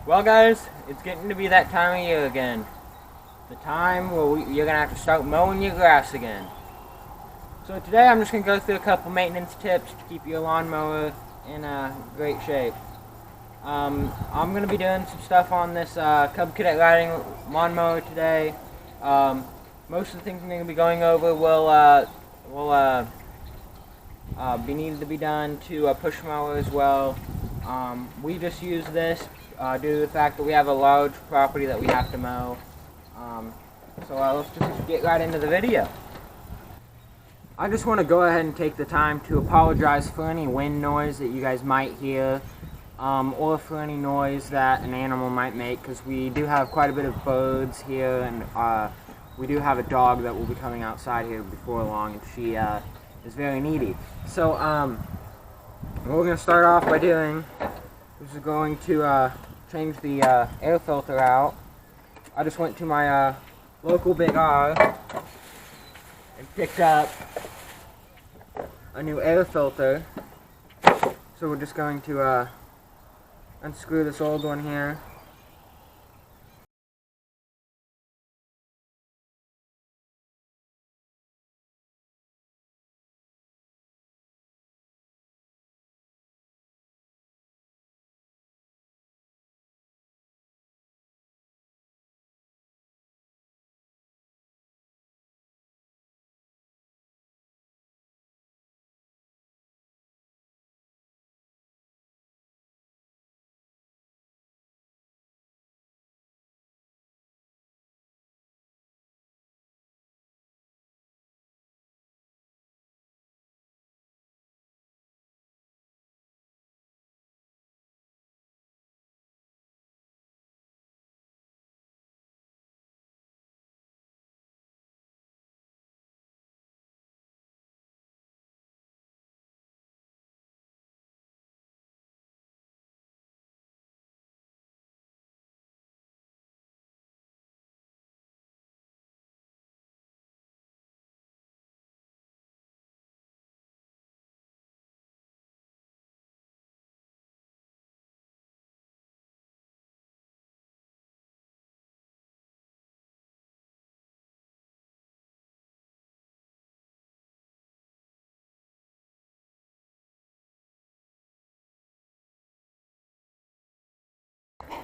Well, guys, it's getting to be that time of year again. The time where you're going to have to start mowing your grass again. So today I'm just going to go through a couple maintenance tips to keep your lawnmower in great shape. I'm going to be doing some stuff on this Cub Cadet riding lawnmower today. Most of the things I'm going to be going over will be needed to be done to push mower as well. We just use this due to the fact that we have a large property that we have to mow. So let's just get right into the video. I just want to go ahead and take the time to apologize for any wind noise that you guys might hear, or for any noise that an animal might make, because we do have quite a bit of birds here, and we do have a dog that will be coming outside here before long, and she is very needy. So what we're going to start off by doing is going to change the air filter out. I just went to my local Big R and picked up a new air filter. So we're just going to unscrew this old one here.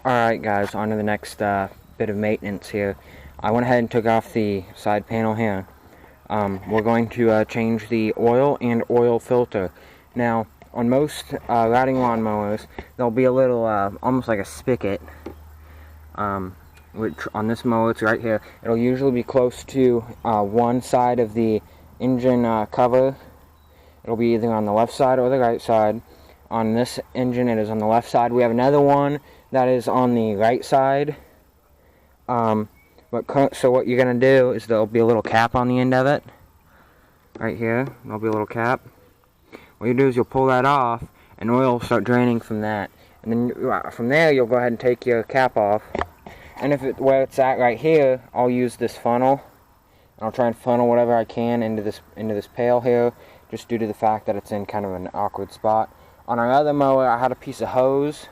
Alright guys, on to the next bit of maintenance here. I went ahead and took off the side panel here. We're going to change the oil and oil filter. Now, on most riding lawnmowers, there'll be a little, almost like a spigot, which on this mower, it's right here. It'll usually be close to one side of the engine cover. It'll be either on the left side or the right side. On this engine, it is on the left side. We have another one that is on the right side. So what you're going to do is there'll be a little cap on the end of it. Right here, there'll be a little cap. What you do is you'll pull that off, and oil will start draining from that. And then from there, you'll go ahead and take your cap off. And where it's at right here, I'll use this funnel. And I'll try and funnel whatever I can into this pail here, just due to the fact that it's in kind of an awkward spot. On our other mower, I had a piece of hose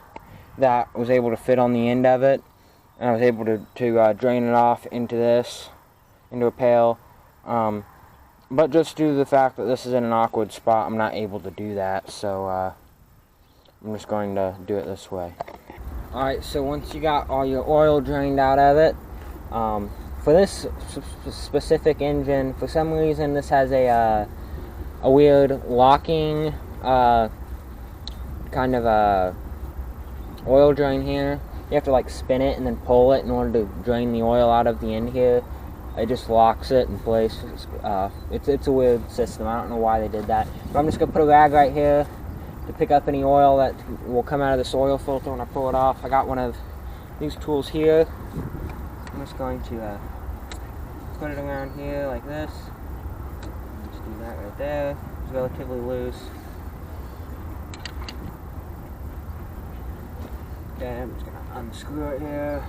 that was able to fit on the end of it, and I was able to drain it off into a pail. But just due to the fact that this is in an awkward spot, I'm not able to do that, so I'm just going to do it this way. Alright, so once you got all your oil drained out of it, for this specific engine, for some reason this has a weird locking kind of a oil drain here. You have to like spin it and then pull it in order to drain the oil out of the end here. It just locks it in place. It's a weird system. I don't know why they did that. But I'm just going to put a rag right here to pick up any oil that will come out of this oil filter when I pull it off. I got one of these tools here. I'm just going to put it around here like this. Just do that right there. It's relatively loose. Okay, I'm just going to unscrew it here.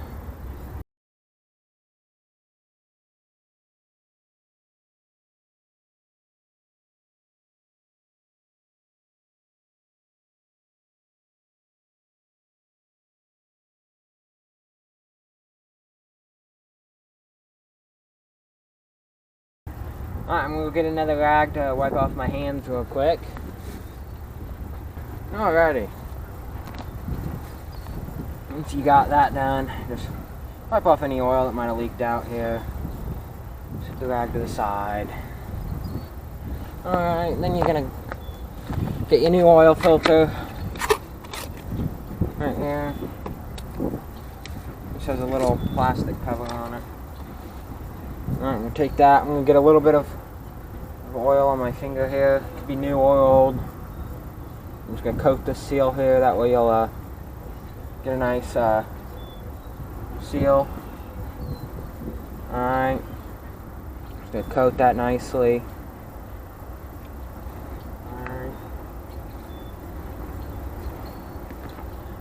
Alright, I'm going to get another rag to wipe off my hands real quick. Alrighty. Once you got that done, just wipe off any oil that might have leaked out here. Set the rag to the side. Alright, then you're going to get your new oil filter. Right here. This has a little plastic cover on it. Alright, I'm going to take that. I'm going to get a little bit of oil on my finger here. It could be new or old. I'm just going to coat this seal here. That way you'll get a nice seal. Alright. Just going to coat that nicely. Alright.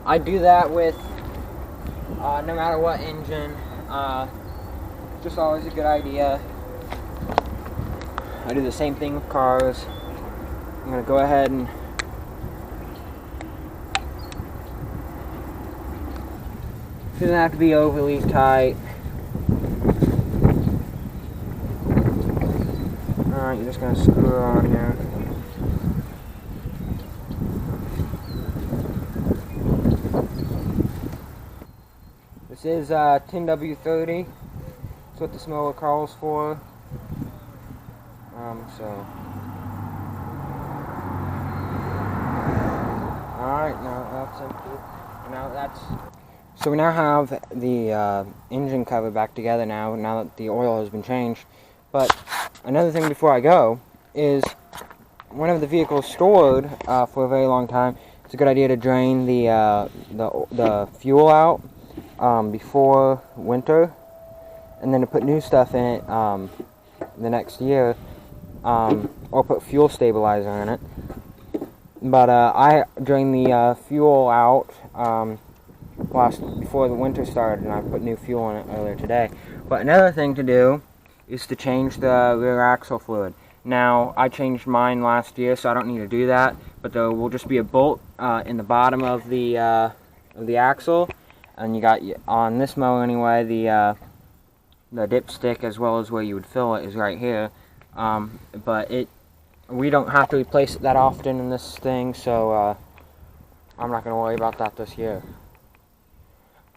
I do that with no matter what engine. Just always a good idea. I do the same thing with cars. I'm going to go ahead and it doesn't have to be overly tight. Alright, you're just going to screw it on here. This is 10W30. That's what this mower calls for. Alright, now that's empty. So we now have the engine cover back together now that the oil has been changed. But another thing before I go is, whenever the vehicle is stored for a very long time, it's a good idea to drain the fuel out before winter, and then to put new stuff in it the next year, or put fuel stabilizer in it. But I drained the fuel out before the winter started, and I put new fuel in it earlier today. But another thing to do is to change the rear axle fluid. Now, I changed mine last year, so I don't need to do that, but there will just be a bolt in the bottom of the axle, and you got, on this mower anyway, the dipstick as well as where you would fill it is right here. But we don't have to replace it that often in this thing, so I'm not going to worry about that this year.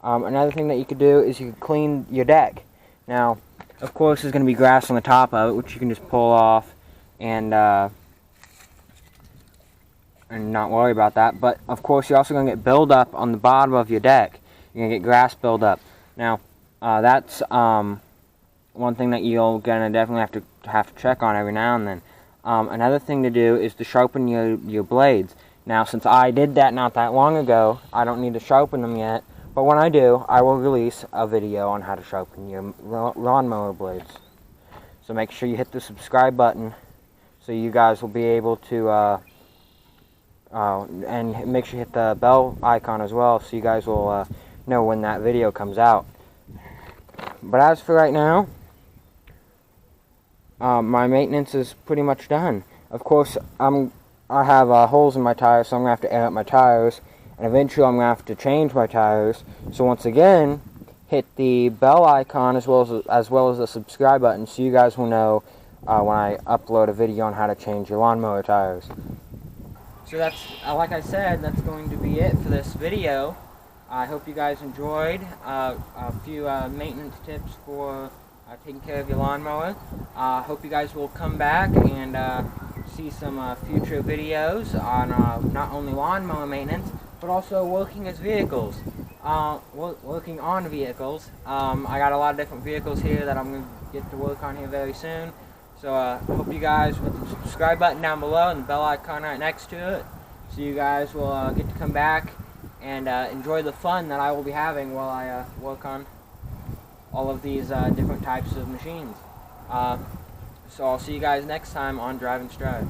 Another thing that you could do is you could clean your deck. Now, of course, there's going to be grass on the top of it, which you can just pull off and not worry about that. But of course, you're also going to get buildup on the bottom of your deck. You're going to get grass buildup. Now, that's one thing that you're going to definitely have to check on every now and then. Another thing to do is to sharpen your blades. Now, since I did that not that long ago, I don't need to sharpen them yet. But when I do, I will release a video on how to sharpen your lawnmower blades. So make sure you hit the subscribe button so you guys will be able to, and make sure you hit the bell icon as well so you guys will know when that video comes out. But as for right now, my maintenance is pretty much done. Of course, I have holes in my tires, so I'm going to have to air out my tires. And eventually I'm going to have to change my tires. So once again, hit the bell icon as well as the subscribe button so you guys will know when I upload a video on how to change your lawnmower tires. So that's, like I said, that's going to be it for this video. I hope you guys enjoyed a few maintenance tips for taking care of your lawnmower. Hope you guys will come back and see some future videos on not only lawnmower maintenance, but also working as vehicles, working on vehicles. I got a lot of different vehicles here that I'm going to get to work on here very soon. So I hope you guys, with the subscribe button down below and the bell icon right next to it, so you guys will get to come back and enjoy the fun that I will be having while I work on all of these different types of machines. So I'll see you guys next time on Drive and Strive.